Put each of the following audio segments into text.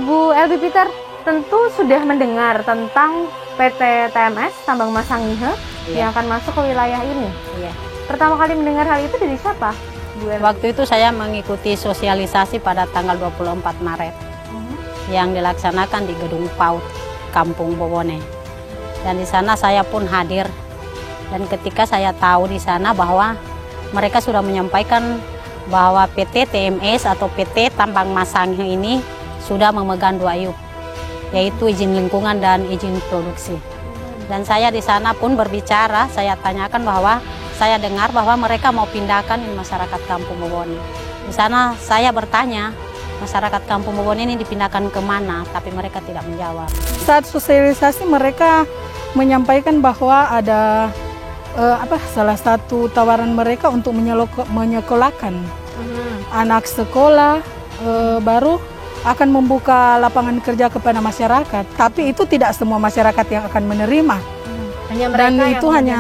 Ibu Elby Peter tentu sudah mendengar tentang PT TMS Tambang Mas Sangihe yang akan masuk ke wilayah ini. Iya. Pertama kali mendengar hal itu dari siapa, Bu Elby? Waktu itu saya mengikuti sosialisasi pada tanggal 24 Maret yang dilaksanakan di Gedung PAUD Kampung Bobone. Dan di sana saya pun hadir. Dan ketika saya tahu di sana bahwa mereka sudah menyampaikan bahwa PT TMS atau PT Tambang Mas Sangihe ini sudah memegang 2 IUP, yaitu izin lingkungan dan izin produksi. Dan saya di sana pun berbicara, saya tanyakan bahwa saya dengar bahwa mereka mau pindahkan masyarakat Kampung Bobone. Di sana saya bertanya, masyarakat Kampung Bobone ini dipindahkan kemana, tapi mereka tidak menjawab. Saat sosialisasi mereka menyampaikan bahwa ada salah satu tawaran mereka untuk menyekolahkan anak sekolah baru akan membuka lapangan kerja kepada masyarakat, tapi itu tidak semua masyarakat yang akan menerima. Hanya mereka Dan itu hanya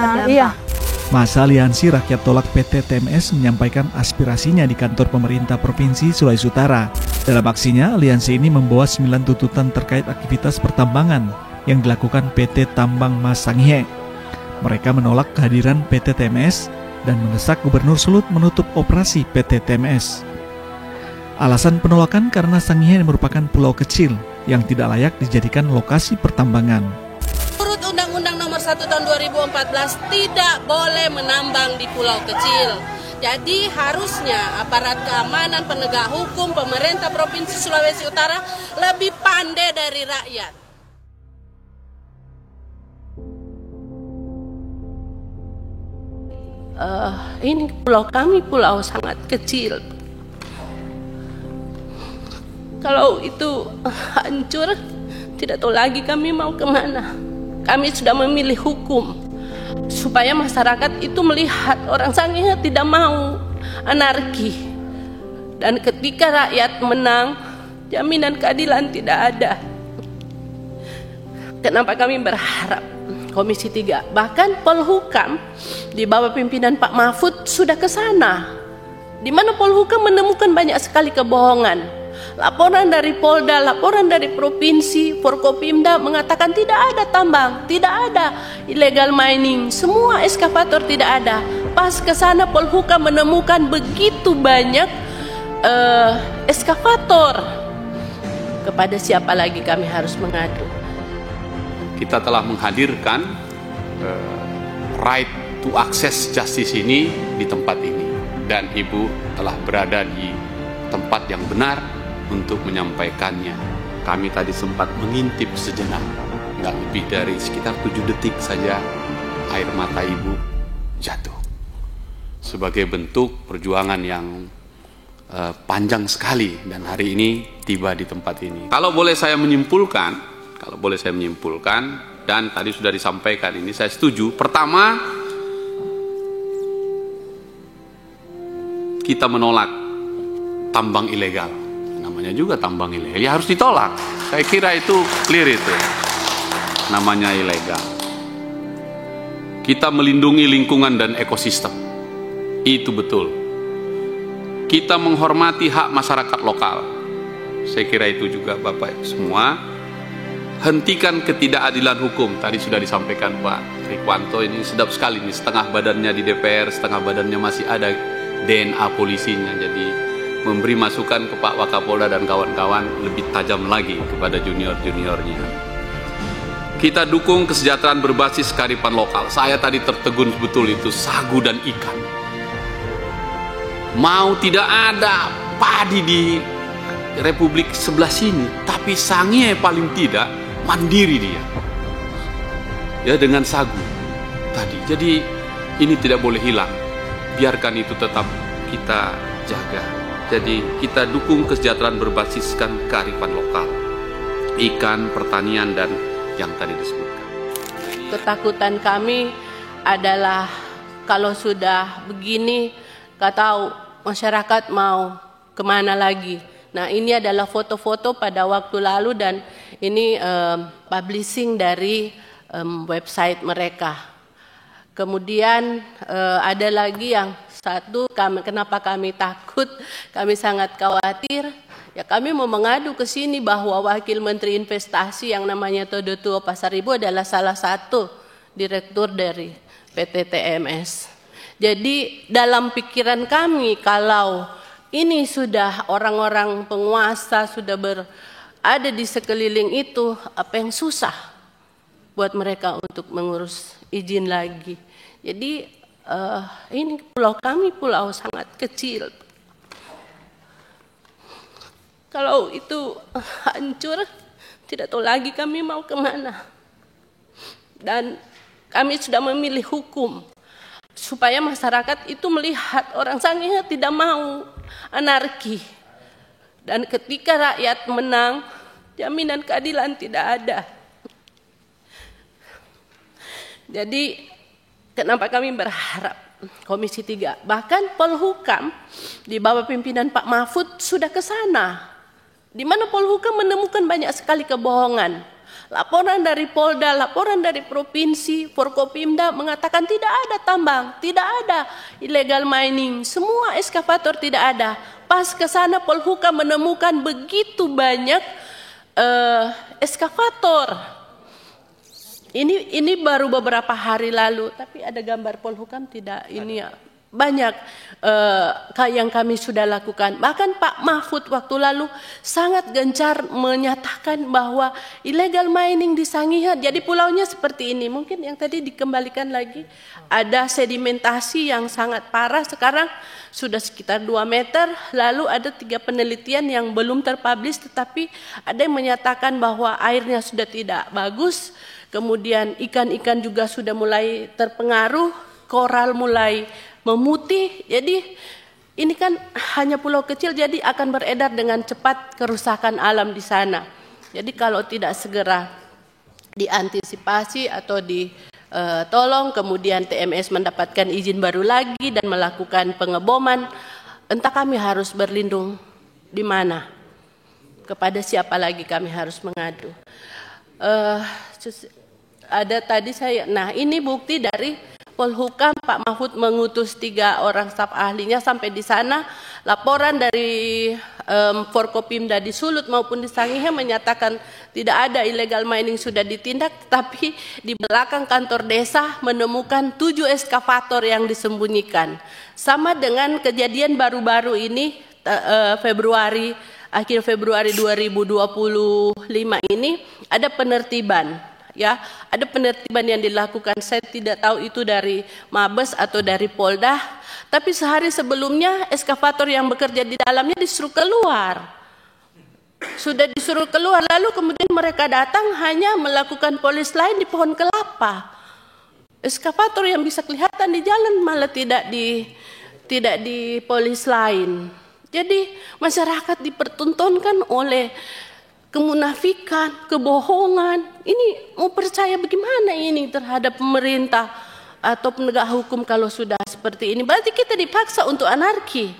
Masa Aliansi Rakyat Tolak PT TMS menyampaikan aspirasinya di kantor pemerintah Provinsi Sulawesi Utara. Dalam aksinya, aliansi ini membawa 9 tuntutan terkait aktivitas pertambangan yang dilakukan PT Tambang Mas Sangihe. Mereka menolak kehadiran PT TMS dan mendesak Gubernur Sulut menutup operasi PT TMS. Alasan penolakan karena Sangihe merupakan pulau kecil yang tidak layak dijadikan lokasi pertambangan. Menurut Undang-Undang Nomor 1 Tahun 2014 tidak boleh menambang di pulau kecil. Jadi harusnya aparat keamanan, penegak hukum, pemerintah Provinsi Sulawesi Utara lebih pandai dari rakyat. Ini pulau kami pulau sangat kecil. Kalau itu hancur, tidak tahu lagi kami mau kemana. Kami sudah memilih hukum supaya masyarakat itu melihat orang Sangihe tidak mau anarki. Dan ketika rakyat menang, jaminan keadilan tidak ada. Kenapa kami berharap Komisi 3, bahkan Polhukam di bawah pimpinan Pak Mahfud sudah ke sana, di mana Polhukam menemukan banyak sekali kebohongan. Laporan dari Polda, laporan dari Provinsi, Forkopimda mengatakan tidak ada tambang, tidak ada illegal mining, semua eskavator tidak ada. Pas ke sana Polhukam menemukan begitu banyak eskavator. Kepada siapa lagi kami harus mengadu? Kita telah menghadirkan right to access justice ini di tempat ini, dan Ibu telah berada di tempat yang benar untuk menyampaikannya. Kami tadi sempat mengintip sejenak, nggak lebih dari sekitar 7 detik saja air mata Ibu jatuh. Sebagai bentuk perjuangan yang panjang sekali, dan hari ini tiba di tempat ini. Kalau boleh saya menyimpulkan, dan tadi sudah disampaikan ini, saya setuju. Pertama, kita menolak tambang ilegal. Namanya juga tambang ilegal, ya harus ditolak. Saya kira itu clear itu. Namanya ilegal. Kita melindungi lingkungan dan ekosistem. Itu betul. Kita menghormati hak masyarakat lokal. Saya kira itu juga Bapak semua. Hentikan ketidakadilan hukum. Tadi sudah disampaikan Pak Rikwanto, ini sedap sekali nih, setengah badannya di DPR, setengah badannya masih ada DNA polisinya. Jadi memberi masukan ke Pak Wakapolda dan kawan-kawan lebih tajam lagi kepada junior-juniornya. Kita dukung kesejahteraan berbasis kearifan lokal. Saya tadi tertegun betul itu sagu dan ikan. Mau tidak ada padi di Republik sebelah sini, tapi Sangihe paling tidak mandiri dia. Ya, dengan sagu tadi. Jadi ini tidak boleh hilang. Biarkan itu tetap kita jaga. Jadi kita dukung kesejahteraan berbasiskan kearifan lokal, ikan, pertanian, dan yang tadi disebutkan. Ketakutan kami adalah kalau sudah begini, gak tahu masyarakat mau kemana lagi. Nah, ini adalah foto-foto pada waktu lalu, dan ini publishing dari website mereka. Kemudian ada lagi yang satu, kenapa kami takut, kami sangat khawatir. Ya kami mau mengadu ke sini bahwa Wakil Menteri Investasi yang namanya Todotuo Pasaribu adalah salah satu direktur dari PT TMS. Jadi dalam pikiran kami kalau ini sudah orang-orang penguasa sudah berada di sekeliling itu, apa yang susah buat mereka untuk mengurus izin lagi. Jadi ini pulau kami pulau sangat kecil. Kalau itu hancur, tidak tahu lagi kami mau kemana. Dan kami sudah memilih hukum supaya masyarakat itu melihat orang Sangihe tidak mau anarki. Dan ketika rakyat menang, jaminan keadilan tidak ada. Jadi kenapa kami berharap Komisi 3, bahkan Polhukam di bawah pimpinan Pak Mahfud sudah ke sana. Di mana Polhukam menemukan banyak sekali kebohongan. Laporan dari Polda, laporan dari Provinsi, Forkopimda mengatakan tidak ada tambang, tidak ada illegal mining, semua eskavator tidak ada. Pas ke sana Polhukam menemukan begitu banyak eskavator. Ini baru beberapa hari lalu, tapi ada gambar Polhukam tidak ini ya. Banyak yang kami sudah lakukan. Bahkan Pak Mahfud waktu lalu sangat gencar menyatakan bahwa illegal mining di Sangihe, jadi pulaunya seperti ini. Mungkin yang tadi dikembalikan lagi, ada sedimentasi yang sangat parah, sekarang sudah sekitar 2 meter. Lalu ada 3 penelitian yang belum terpublish, tetapi ada yang menyatakan bahwa airnya sudah tidak bagus. Kemudian ikan-ikan juga sudah mulai terpengaruh, koral mulai memutih. Jadi ini kan hanya pulau kecil, jadi akan beredar dengan cepat kerusakan alam di sana. Jadi kalau tidak segera diantisipasi atau ditolong, kemudian TMS mendapatkan izin baru lagi dan melakukan pengeboman, entah kami harus berlindung di mana, kepada siapa lagi kami harus mengadu. Ada tadi nah ini bukti dari Polhukam, Pak Mahfud mengutus 3 orang staf ahlinya sampai di sana. Laporan dari Forkopimda di Sulut maupun di Sangihe menyatakan tidak ada illegal mining sudah ditindak, tetapi di belakang kantor desa menemukan 7 eskavator yang disembunyikan. Sama dengan kejadian baru-baru ini, akhir Februari 2025 ini ada penertiban. Ya, ada penertiban yang dilakukan, saya tidak tahu itu dari Mabes atau dari Polda, tapi sehari sebelumnya eskavator yang bekerja di dalamnya disuruh keluar. Sudah disuruh keluar, lalu kemudian mereka datang hanya melakukan polis lain di pohon kelapa. Eskavator yang bisa kelihatan di jalan malah tidak di polis lain. Jadi masyarakat dipertontonkan oleh kemunafikan, kebohongan. Ini mau percaya bagaimana ini terhadap pemerintah atau penegak hukum kalau sudah seperti ini? Berarti kita dipaksa untuk anarki,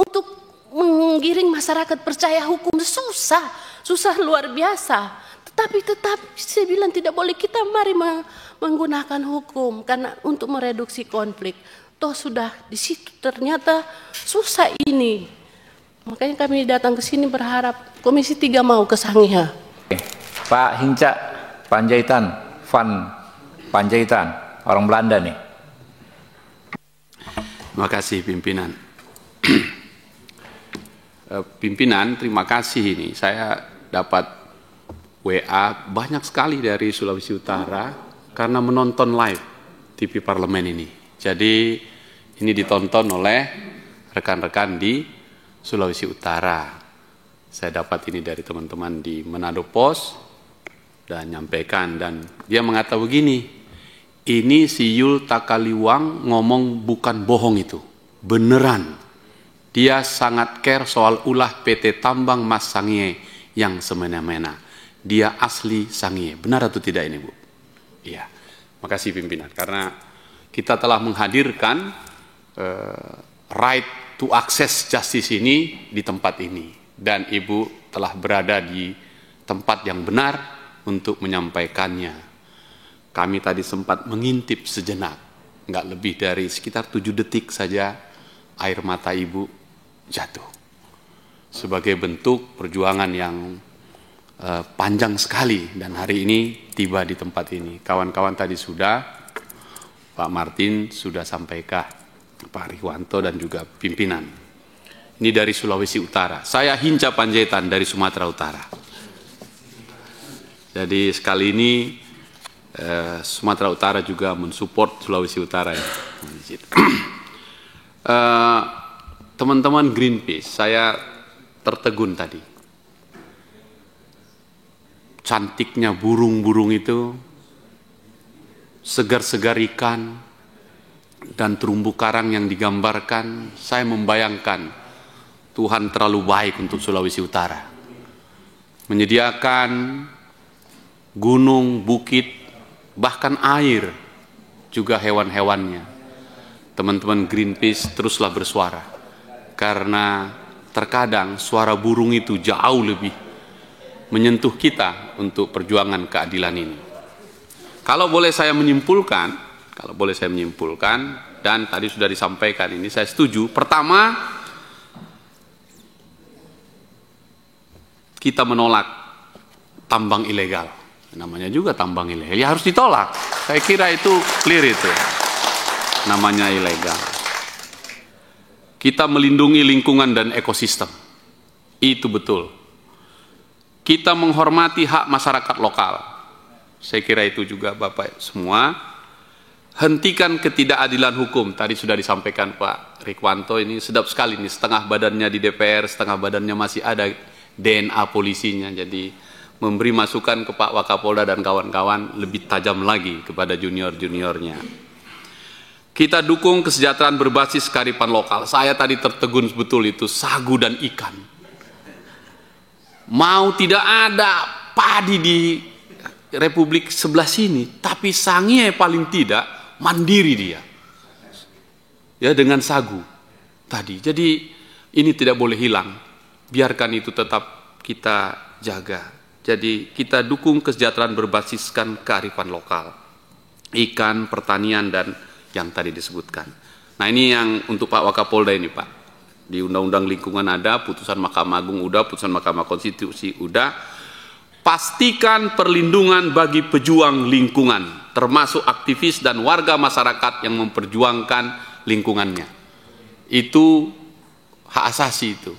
untuk menggiring masyarakat percaya hukum. Susah luar biasa. Tetapi saya bilang tidak boleh, kita mari menggunakan hukum karena untuk mereduksi konflik. Toh sudah di situ ternyata susah ini. Makanya kami datang ke sini berharap Komisi 3 mau ke Sangihe. Pak Hinca Panjaitan, Van Panjaitan, orang Belanda nih. Terima kasih pimpinan. Pimpinan, terima kasih ini. Saya dapat WA banyak sekali dari Sulawesi Utara karena menonton live TV Parlemen ini. Jadi ini ditonton oleh rekan-rekan di Sulawesi Utara. Saya dapat ini dari teman-teman di Manado Post dan nyampaikan, dan dia mengatakan begini, ini si Yul Takaliwang ngomong bukan bohong, itu beneran. Dia sangat care soal ulah PT Tambang Mas Sangihe yang semena-mena. Dia asli Sangihe. Benar atau tidak ini, Bu? Iya. Makasih pimpinan, karena kita telah menghadirkan right to access justice ini di tempat ini, dan Ibu telah berada di tempat yang benar untuk menyampaikannya. Kami tadi sempat mengintip sejenak, nggak lebih dari sekitar 7 detik saja air mata Ibu jatuh. sebagai bentuk perjuangan yang panjang sekali, dan hari ini tiba di tempat ini. Kawan-kawan tadi sudah, Pak Martin sudah sampaikan, Pak Rikwanto dan juga pimpinan. Ini dari Sulawesi Utara. Saya Hinca Panjaitan dari Sumatera Utara. Jadi sekali ini Sumatera Utara juga mensupport Sulawesi Utara ya. Teman-teman Greenpeace, saya tertegun tadi. Cantiknya burung-burung itu, segar-segar ikan, dan terumbu karang yang digambarkan, saya membayangkan Tuhan terlalu baik untuk Sulawesi Utara. Menyediakan gunung, bukit, bahkan air, juga hewan-hewannya. Teman-teman Greenpeace teruslah bersuara, karena terkadang suara burung itu jauh lebih menyentuh kita untuk perjuangan keadilan ini. Kalau boleh saya menyimpulkan, dan tadi sudah disampaikan ini, saya setuju. Pertama, kita menolak tambang ilegal. Namanya juga tambang ilegal, ya harus ditolak. Saya kira itu clear itu. Namanya ilegal. Kita melindungi lingkungan dan ekosistem. Itu betul. Kita menghormati hak masyarakat lokal. Saya kira itu juga Bapak semua. Hentikan ketidakadilan hukum. Tadi sudah disampaikan Pak Rikwanto, ini sedap sekali. Ini setengah badannya di DPR, setengah badannya masih ada DNA polisinya. Jadi memberi masukan ke Pak Wakapolda dan kawan-kawan lebih tajam lagi kepada junior-juniornya. Kita dukung kesejahteraan berbasis kearifan lokal. Saya tadi tertegun betul itu, sagu dan ikan. Mau tidak ada padi di Republik sebelah sini, tapi Sangihe paling tidak mandiri dia. Ya, dengan sagu tadi. Jadi ini tidak boleh hilang. Biarkan itu tetap kita jaga. Jadi kita dukung kesejahteraan berbasiskan kearifan lokal. Ikan, pertanian, dan yang tadi disebutkan. Nah, ini yang untuk Pak Wakapolda ini, Pak. Di Undang-Undang Lingkungan ada, putusan Mahkamah Agung udah, putusan Mahkamah Konstitusi udah. Pastikan perlindungan bagi pejuang lingkungan, termasuk aktivis dan warga masyarakat yang memperjuangkan lingkungannya. Itu hak asasi itu.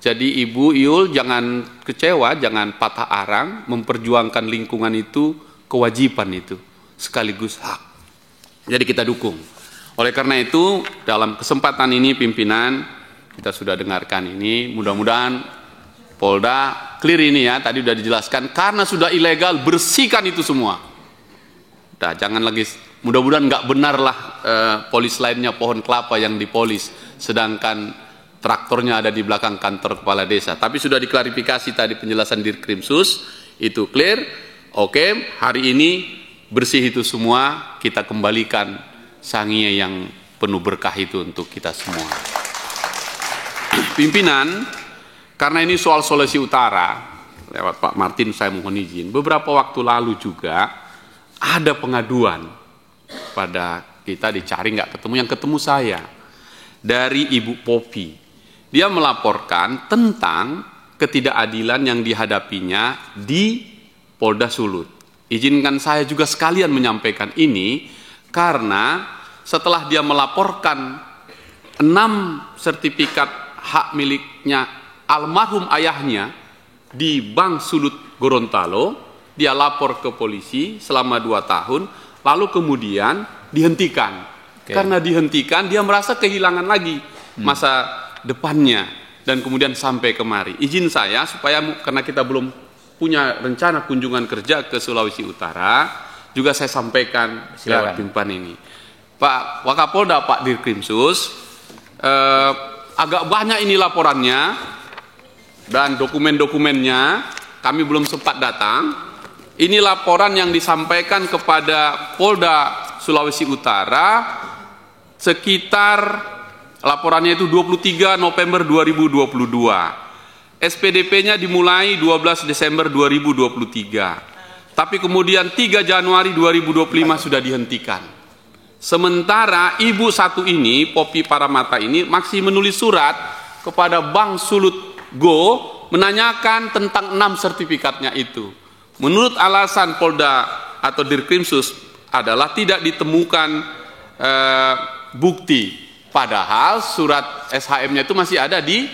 Jadi Ibu Iul jangan kecewa, jangan patah arang, memperjuangkan lingkungan itu kewajiban itu, sekaligus hak. Jadi kita dukung. Oleh karena itu, dalam kesempatan ini pimpinan, kita sudah dengarkan ini, mudah-mudahan Polda clear ini ya, tadi sudah dijelaskan, karena sudah ilegal, bersihkan itu semua. Nah, jangan lagi, mudah-mudahan nggak benar lah polis lainnya pohon kelapa yang dipolis, sedangkan traktornya ada di belakang kantor kepala desa. Tapi sudah diklarifikasi tadi penjelasan Dirkrimsus, itu clear. Oke, hari ini bersih itu semua, kita kembalikan Sangihe yang penuh berkah itu untuk kita semua. Pimpinan, karena ini soal Sulawesi Utara, lewat Pak Martin saya mohon izin, beberapa waktu lalu juga ada pengaduan pada kita, dicari nggak ketemu, yang ketemu saya dari Ibu Popi. Dia melaporkan tentang ketidakadilan yang dihadapinya di Polda Sulut. Izinkan saya juga sekalian menyampaikan ini, karena setelah dia melaporkan 6 sertifikat hak miliknya almarhum ayahnya di Bank Sulut Gorontalo, dia lapor ke polisi selama 2 tahun, lalu kemudian dihentikan. Karena dihentikan, dia merasa kehilangan lagi masa depannya, dan kemudian sampai kemari. Izin saya supaya, karena kita belum punya rencana kunjungan kerja ke Sulawesi Utara, juga saya sampaikan lewat pimpinan ini. Pak Wakapolda, Pak Dirkrimsus, agak banyak ini laporannya dan dokumen-dokumennya, kami belum sempat datang. Ini laporan yang disampaikan kepada Polda Sulawesi Utara sekitar, laporannya itu 23 November 2022. SPDP-nya dimulai 12 Desember 2023. Tapi kemudian 3 Januari 2025 sudah dihentikan. Sementara ibu satu ini, Popi Paramata ini, masih menulis surat kepada Bank Sulut Go menanyakan tentang 6 sertifikatnya itu. Menurut alasan Polda atau Dirkrimsus adalah tidak ditemukan bukti. Padahal surat SHM-nya itu masih ada di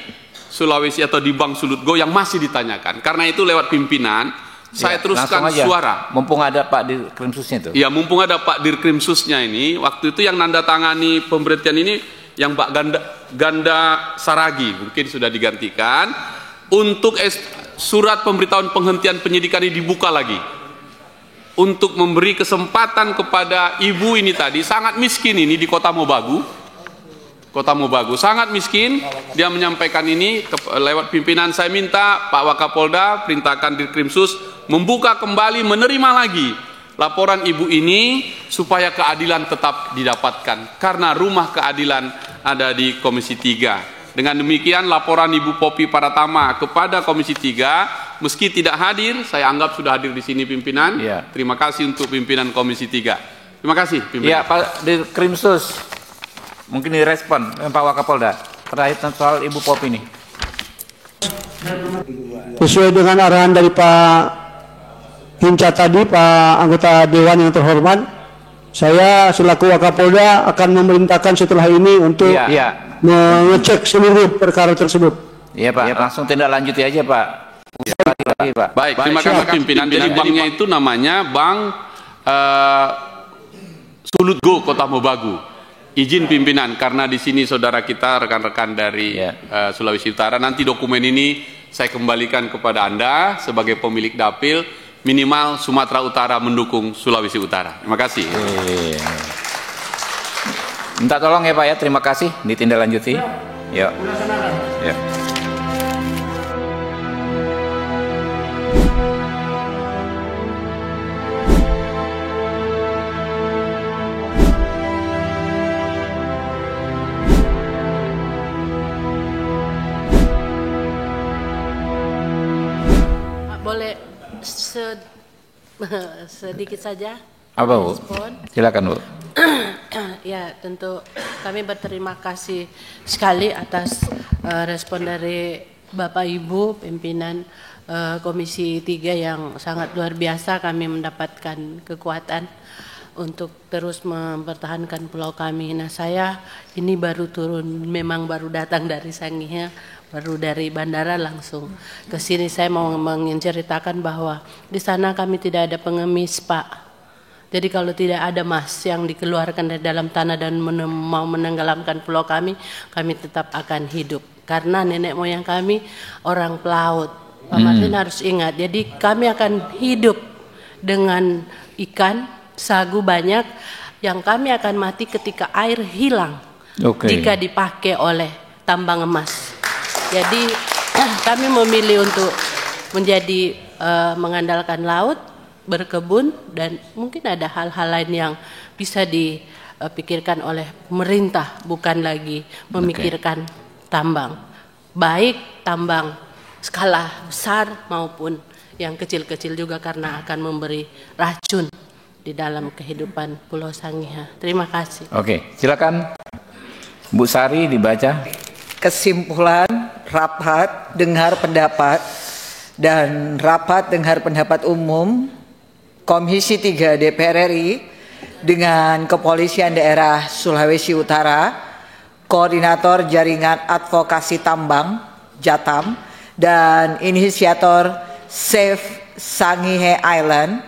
Sulawesi atau di Bank Sulut Go yang masih ditanyakan. Karena itu lewat pimpinan, saya teruskan suara. Mumpung ada Pak Dirkrimsusnya itu. Ya, mumpung ada Pak Dirkrimsusnya ini, waktu itu yang nanda tangani pemberhentian ini yang Pak Ganda Saragi, mungkin sudah digantikan. Untuk surat pemberitahuan penghentian penyidikan ini dibuka lagi. Untuk memberi kesempatan kepada ibu ini tadi, sangat miskin ini di Kota Mobagu. Kota Mobagu sangat miskin, dia menyampaikan ini lewat pimpinan. Saya minta Pak Wakapolda perintahkan Dirkrimsus membuka kembali, menerima lagi laporan ibu ini supaya keadilan tetap didapatkan, karena rumah keadilan ada di Komisi 3. Dengan demikian laporan Ibu Popi Paratama kepada Komisi 3 meski tidak hadir, saya anggap sudah hadir di sini pimpinan. Ya. Terima kasih untuk pimpinan Komisi 3. Terima kasih pimpinan. Ya, Pak Dirkrimsus, mungkin direspon Pak Wakapolda terkait soal Ibu Popi ini. Sesuai dengan arahan dari Pak Hinca tadi, Pak anggota Dewan yang terhormat, saya selaku Wakapolda akan memerintahkan setelah ini untuk mengecek seluruh perkara tersebut. Iya Pak, langsung tindak lanjuti aja Pak. Pak. Baik, terima kasih pimpinan. Jadi banknya itu namanya Bank Sulut Go Kota Mobagu. Izin pimpinan, karena di sini saudara kita rekan-rekan dari Sulawesi Utara, nanti dokumen ini saya kembalikan kepada Anda sebagai pemilik dapil. Minimal Sumatera Utara mendukung Sulawesi Utara. Terima kasih. Minta tolong ya Pak ya, terima kasih, ditindaklanjuti. Yuk. Yuk. Boleh sedikit saja? Apa Bu? Silakan Bu. Ya, tentu kami berterima kasih sekali atas respon dari Bapak Ibu pimpinan Komisi 3 yang sangat luar biasa. Kami mendapatkan kekuatan untuk terus mempertahankan pulau kami. Nah, saya ini baru turun, memang baru datang dari Sangihe, baru dari bandara langsung ke sini. Saya mau menceritakan bahwa di sana kami tidak ada pengemis, Pak. Jadi kalau tidak ada emas yang dikeluarkan dari dalam tanah dan mau menenggelamkan pulau kami tetap akan hidup. Karena nenek moyang kami orang pelaut. Pak Martin harus ingat. Jadi kami akan hidup dengan ikan, sagu banyak, yang kami akan mati ketika air hilang. Jika dipakai oleh tambang emas. Jadi kami memilih untuk menjadi mengandalkan laut, berkebun, dan mungkin ada hal-hal lain yang bisa dipikirkan oleh pemerintah, bukan lagi memikirkan tambang. Baik tambang skala besar maupun yang kecil-kecil juga, karena akan memberi racun di dalam kehidupan Pulau Sangihe. Terima kasih. Oke, silakan Bu Sari dibaca. Kesimpulan rapat dengar pendapat dan rapat dengar pendapat umum Komisi 3 DPR RI dengan Kepolisian Daerah Sulawesi Utara, Koordinator Jaringan Advokasi Tambang Jatam, dan inisiator Save Sangihe Island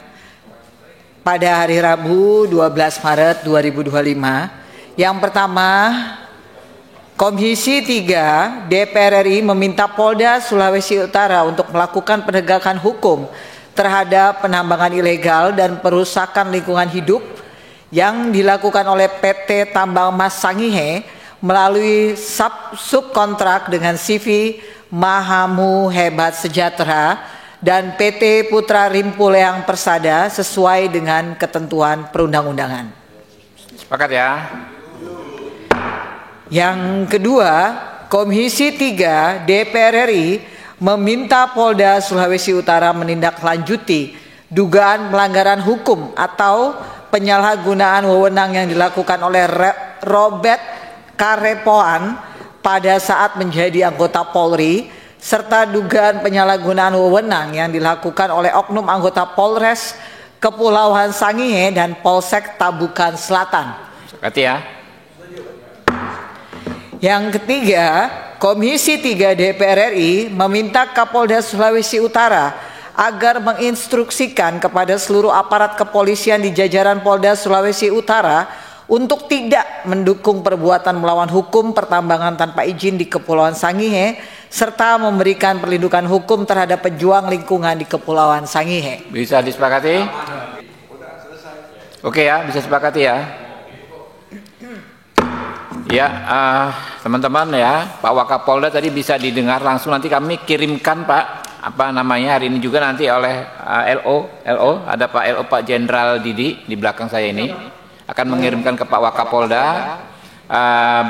pada hari Rabu 12 Maret 2025. Yang pertama, Komisi 3 DPR RI meminta Polda Sulawesi Utara untuk melakukan penegakan hukum terhadap penambangan ilegal dan perusakan lingkungan hidup yang dilakukan oleh PT Tambang Emas Sangihe melalui subkontrak dengan CV Mahamu Hebat Sejahtera dan PT Putra Rimpuleang Persada sesuai dengan ketentuan perundang-undangan. Sepakat ya. Yang kedua, Komisi 3 DPR RI meminta Polda Sulawesi Utara menindaklanjuti dugaan pelanggaran hukum atau penyalahgunaan wewenang yang dilakukan oleh Robert Karepoan pada saat menjadi anggota Polri serta dugaan penyalahgunaan wewenang yang dilakukan oleh oknum anggota Polres Kepulauan Sangihe dan Polsek Tabukan Selatan. Sekati ya. Yang ketiga, Komisi 3 DPR RI meminta Kapolda Sulawesi Utara agar menginstruksikan kepada seluruh aparat kepolisian di jajaran Polda Sulawesi Utara untuk tidak mendukung perbuatan melawan hukum pertambangan tanpa izin di Kepulauan Sangihe serta memberikan perlindungan hukum terhadap pejuang lingkungan di Kepulauan Sangihe. Bisa disepakati? Oke ya, bisa disepakati ya. Ya, teman-teman ya, Pak Wakapolda tadi bisa didengar langsung, nanti kami kirimkan Pak, hari ini juga nanti oleh LO, ada Pak LO Pak Jenderal Didi di belakang saya ini, akan mengirimkan ke Pak Wakapolda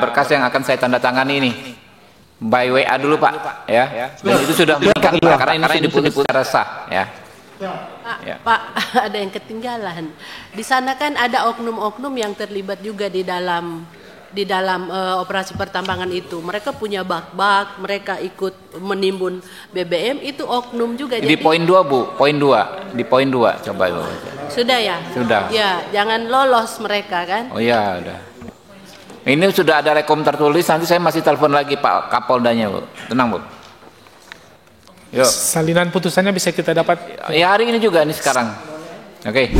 berkas yang akan saya tanda tangani ini. By WA dulu Pak, ya. Dan itu sudah mengikat Pak, karena ini sudah diputus secara sah, ya. Pak, ada yang ketinggalan. Di sana kan ada oknum-oknum yang terlibat juga di dalam operasi pertambangan itu. Mereka punya bak-bak, mereka ikut menimbun BBM, itu oknum juga. Di poin 2 Bu, poin 2, di poin 2 coba Bu. Sudah ya? Sudah. Ya, jangan lolos mereka kan? Oh ya, udah. Ini sudah ada rekom tertulis, nanti saya masih telepon lagi Pak Kapoldanya Bu. Tenang Bu. Yuk. Salinan putusannya bisa kita dapat? Ya hari ini juga nih sekarang. Oke.